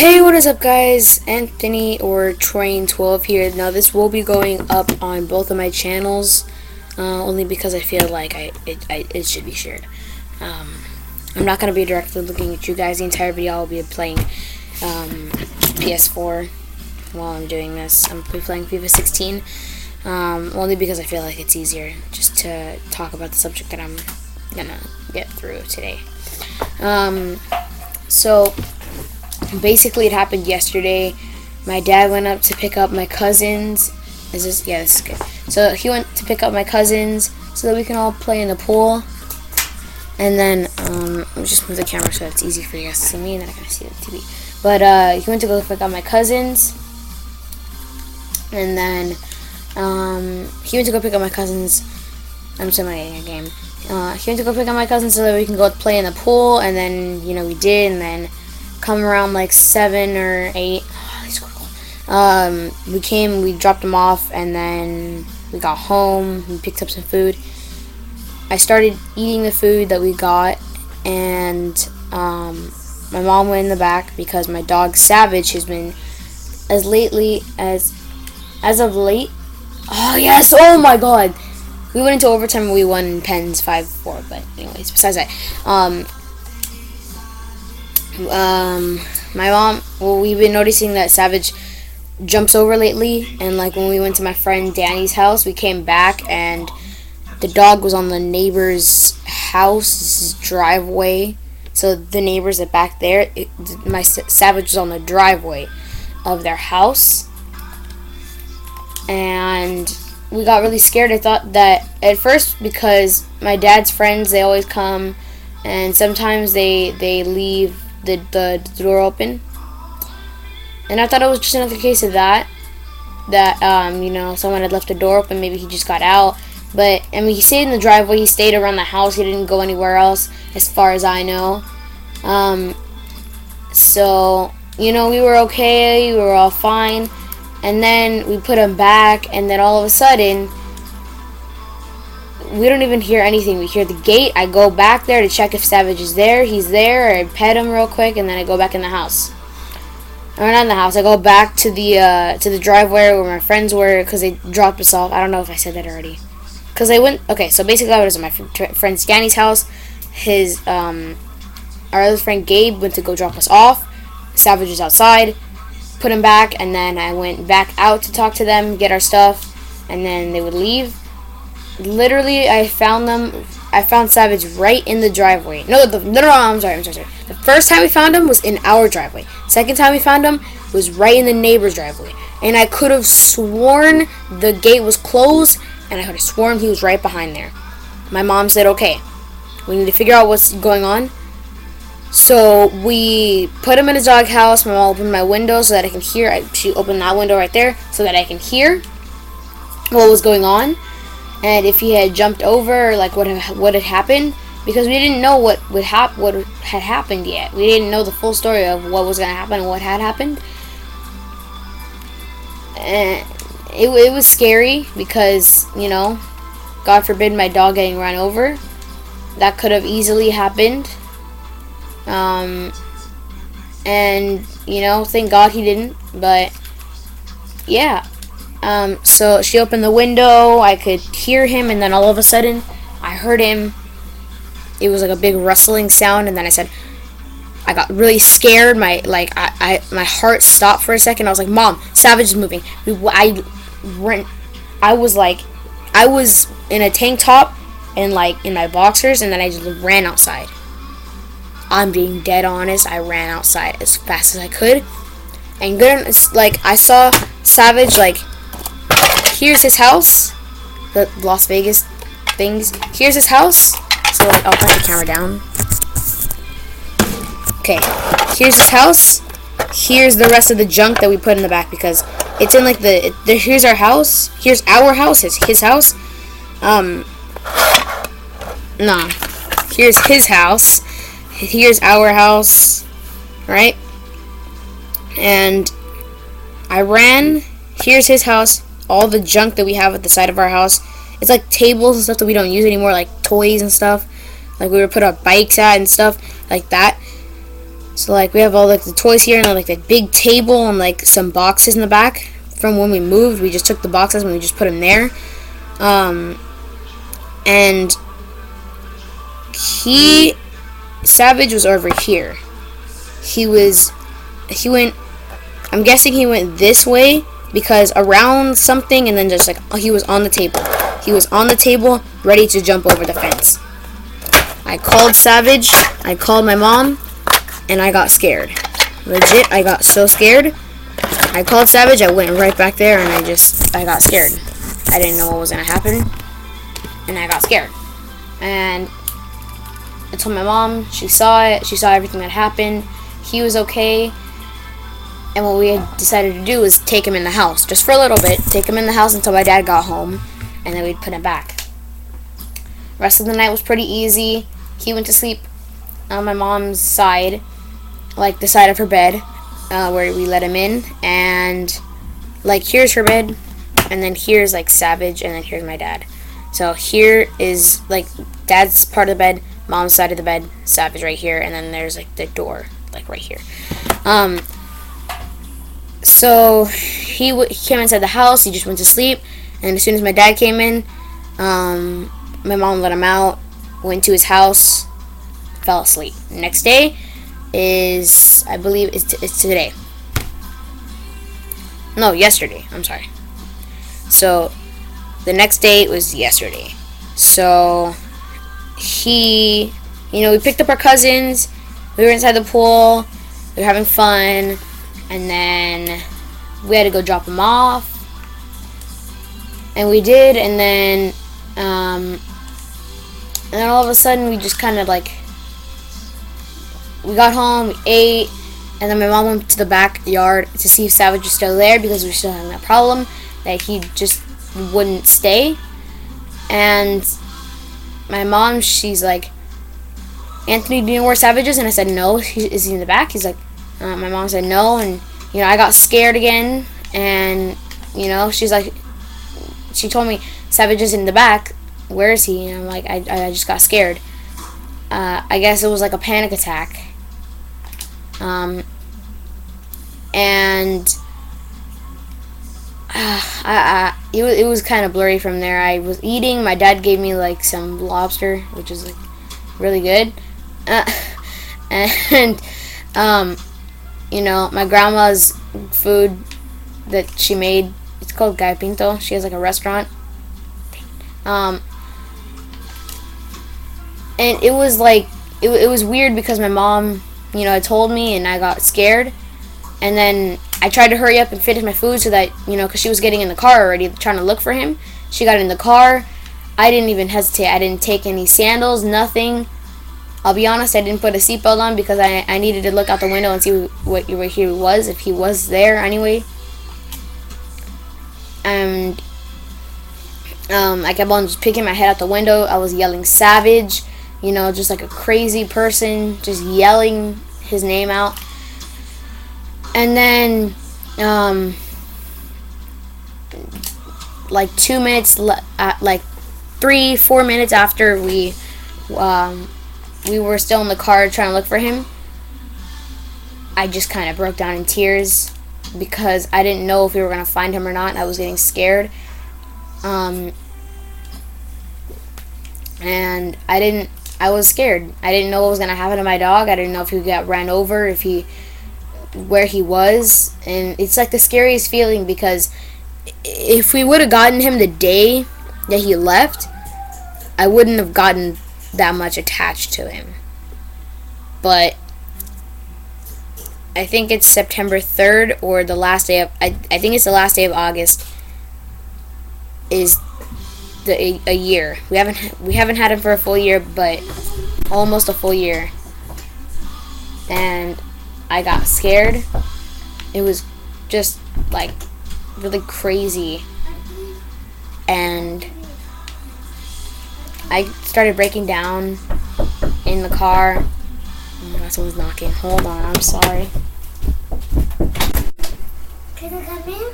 Hey, what is up, guys? Anthony or Train12 here. Now, this will be going up on both of my channels, only because I feel like it should be shared. I'm not going to be directly looking at you guys the entire video. I'll be playing PS4 while I'm doing this. I'm playing FIFA 16, only because I feel like it's easier just to talk about the subject that I'm going to get through today. So basically, it happened yesterday. My dad went up to pick up my cousins. This is good. So he went to pick up my cousins so that we can all play in the pool. And then let me just move the camera so it's easy for you guys to see me and then I can see the TV. But he went to go pick up my cousins, and then he went to go pick up my cousins. I'm simulating a game. He went to go pick up my cousins so that we can go play in the pool, and then we did, and then come around like 7 or 8. We dropped them off, and then we got home. We picked up some food. I started eating the food that we got, and my mom went in the back because my dog Savage has been as of late. Oh yes! Oh my God! We went into overtime and we won in pens 5-4. But anyways, besides that, my mom, we've been noticing that Savage jumps over lately, and like when we went to my friend Danny's house, we came back and the dog was on the neighbor's house's driveway. So the neighbors are back there. My Savage was on the driveway of their house, and we got really scared. I thought that at first, because my dad's friends, they always come, and sometimes they leave the door open, and I thought it was just another case of that someone had left the door open. Maybe he just got out, but I mean, he stayed in the driveway. He stayed around the house. He didn't go anywhere else, as far as I know. So we were okay. We were all fine, and then we put him back, and then all of a sudden, we don't even hear anything. We hear the gate. I go back there to check if Savage is there. He's there. I pet him real quick, and then I go back in the house. Or not in the house. I go back to the driveway where my friends were, because they dropped us off. I don't know if I said that already. Because they went. Okay, so basically, I was at my friend's Danny's house. His our other friend Gabe went to go drop us off. Savage was outside. Put him back, and then I went back out to talk to them, get our stuff, and then they would leave. Literally, I found Savage right in the driveway. No, I'm sorry. The first time we found him was in our driveway. Second time we found him was right in the neighbor's driveway. And I could have sworn the gate was closed, and I could have sworn he was right behind there. My mom said, okay, we need to figure out what's going on. So we put him in his doghouse. My mom opened my window so that I can hear. She opened that window right there so that I can hear what was going on. And if he had jumped over, or like what had happened, because we didn't know what had happened yet. We didn't know the full story of what was going to happen and what had happened. And it was scary because, God forbid my dog getting run over. That could have easily happened. And, thank God he didn't. But, yeah. So she opened the window, I could hear him, and then all of a sudden, I heard him. It was like a big rustling sound, and then I got really scared. My heart stopped for a second. I was like, Mom, Savage is moving. I was in a tank top and in my boxers, and then I just ran outside. I'm being dead honest. I ran outside as fast as I could, and I saw Savage here's his house, the Las Vegas things. Here's his house. So I'll put the camera down. Okay, here's his house. Here's the rest of the junk that we put in the back, because it's in here's our house. Here's our house. It's his house. Nah. Here's his house. Here's our house. Right? And I ran. Here's his house. All the junk that we have at the side of our house. It's like tables and stuff that we don't use anymore, like toys and stuff. Like we would put our bikes at and stuff like that. So like we have all like the toys here and then, like the big table and like some boxes in the back from when we moved. We just took the boxes and we just put them there. And Savage was over here. He went, I'm guessing he went this way because around something, and then just like he was on the table. He was on the table ready to jump over the fence. I called Savage, I called my mom, and I got scared. Legit, I got so scared. I called Savage, I went right back there, and I got scared. I didn't know what was going to happen, and I got scared. And I told my mom, she saw it, she saw everything that happened. He was okay, and what we had decided to do was take him in the house, just for a little bit, take him in the house until my dad got home, and then we'd put him back. Rest of the night was pretty easy. He went to sleep on my mom's side, like the side of her bed, where we let him in, and like here's her bed, and then here's like Savage, and then here's my dad. So here is like dad's part of the bed, mom's side of the bed, Savage right here, and then there's like the door, like right here. So he came inside the house. He just went to sleep, and as soon as my dad came in, my mom let him out, went to his house, fell asleep. Next day is, I believe, it's today. No, yesterday. I'm sorry. So the next day was yesterday. So we picked up our cousins. We were inside the pool. We were having fun. And then we had to go drop them off. And we did. And then all of a sudden we just kind of like, we got home, we ate, and then my mom went to the backyard to see if Savage was still there because we were still having that problem that he just wouldn't stay. And my mom, she's like, Anthony, do you know where Savage is? And I said, no. Is he in the back? He's like, my mom said no. And, I got scared again. And, she's like, she told me, Savage is in the back. Where is he? And I'm like, I just got scared. I guess it was like a panic attack. And it was kind of blurry from there. I was eating. My dad gave me like some lobster, which is like really good. And my grandma's food that she made, it's called Gallo Pinto. She has like a restaurant. And it was like, it was weird because my mom, had told me and I got scared. And then I tried to hurry up and finish my food so that, because she was getting in the car already trying to look for him. She got in the car. I didn't even hesitate. I didn't take any sandals, nothing. I'll be honest, I didn't put a seatbelt on because I needed to look out the window and see where he was, if he was there anyway. And I kept on just picking my head out the window. I was yelling Savage, just like a crazy person, just yelling his name out. And then, like 2 minutes, like 3-4 minutes after we were still in the car trying to look for him, I just kind of broke down in tears because I didn't know if we were going to find him or not. I was getting scared. And I was scared. I didn't know what was going to happen to my dog. I didn't know if he got ran over, where he was. And it's like the scariest feeling because if we would have gotten him the day that he left, I wouldn't have gotten that much attached to him. But I think it's September 3rd or the last day of, I think it's the last day of August is a year. We haven't had him for a full year, but almost a full year. And I got scared. It was just like really crazy. And I started breaking down in the car. Oh my God, someone's knocking. Hold on, I'm sorry. Can I come in?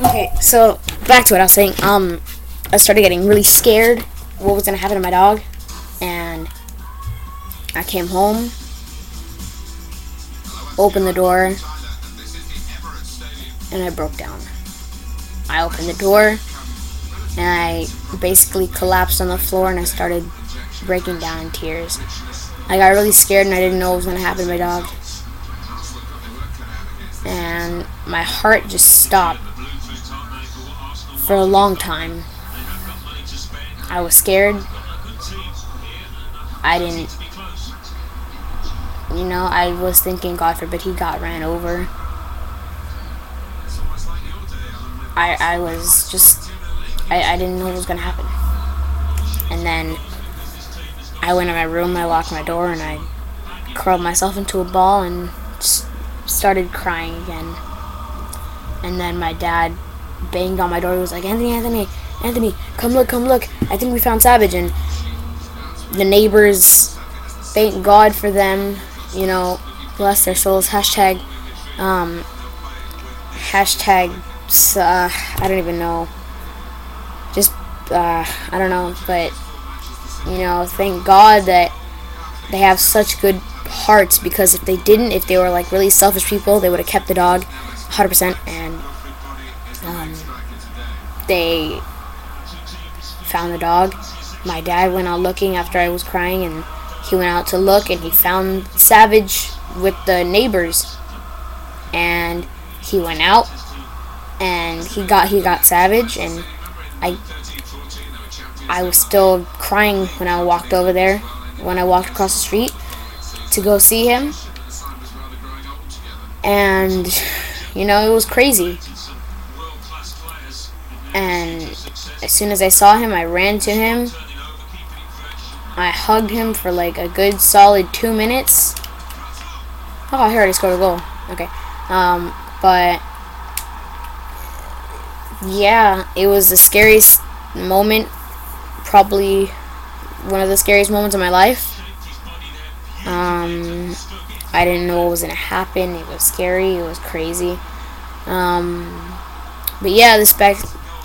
Okay, so back to what I was saying. I started getting really scared, what was gonna happen to my dog, and I came home, opened the door, and I broke down. I opened the door, and I basically collapsed on the floor, and I started breaking down in tears. I got really scared, and I didn't know what was going to happen to my dog. And my heart just stopped for a long time. I was scared. I was thinking, God forbid he got ran over. I didn't know what was going to happen. And then I went in my room, I locked my door, and I curled myself into a ball and just started crying again. And then my dad banged on my door. He was like, Anthony, come look. I think we found Savage. And the neighbors, thank God for them, bless their souls. Hashtag, I don't even know. Just, I don't know, but, thank God that they have such good hearts, because if they didn't, if they were like really selfish people, they would have kept the dog 100%, and they found the dog. My dad went out looking after I was crying, and he went out to look, and he found Savage with the neighbors, and he went out, and he got Savage, and I was still crying when I walked over there, when I walked across the street to go see him. And it was crazy. And as soon as I saw him, I ran to him. I hugged him for like a good solid 2 minutes. Oh, I already scored a goal. Okay. But yeah, it was the scariest moment, probably one of the scariest moments of my life. I didn't know what was going to happen. It was scary. It was crazy. But yeah, this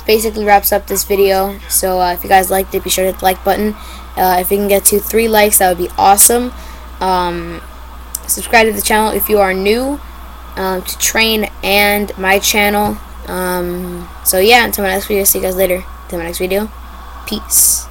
basically wraps up this video. So if you guys liked it, be sure to hit the like button. If you can get to 3 likes, that would be awesome. Subscribe to the channel if you are new to Train and my channel. So yeah, until my next video, see you guys later. Until my next video, peace.